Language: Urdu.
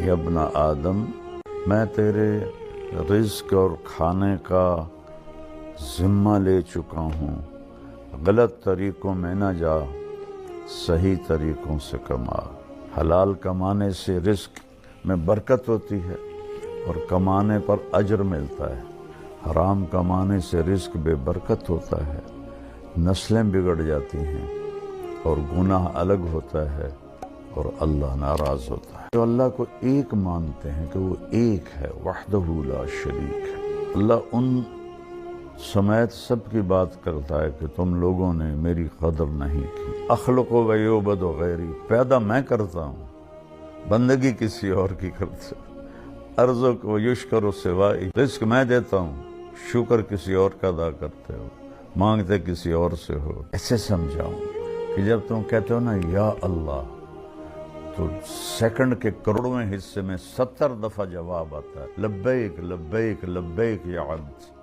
یا ابن آدم، میں تیرے رزق اور کھانے کا ذمہ لے چکا ہوں، غلط طریقوں میں نہ جا، صحیح طریقوں سے کما۔ حلال کمانے سے رزق میں برکت ہوتی ہے اور کمانے پر اجر ملتا ہے، حرام کمانے سے رزق بے برکت ہوتا ہے، نسلیں بگڑ جاتی ہیں اور گناہ الگ ہوتا ہے اور اللہ ناراض ہوتا ہے۔ جو اللہ کو ایک مانتے ہیں کہ وہ ایک ہے، وحدہ لا شریک ہے، اللہ ان سمیت سب کی بات کرتا ہے کہ تم لوگوں نے میری قدر نہیں کی۔ اخلق و یعبد غیری، پیدا میں کرتا ہوں، بندگی کسی اور کی کرتا ہوں، ارزق و یشکر و سوائی، رزق میں دیتا ہوں، شکر کسی اور کا ادا کرتے ہو، مانگتے کسی اور سے ہو۔ ایسے سمجھاؤں کہ جب تم کہتے ہو نا یا اللہ، تو سیکنڈ کے کروڑویں حصے میں 70 دفعہ جواب آتا ہے، لبیک لبیک لبیک یا عبد۔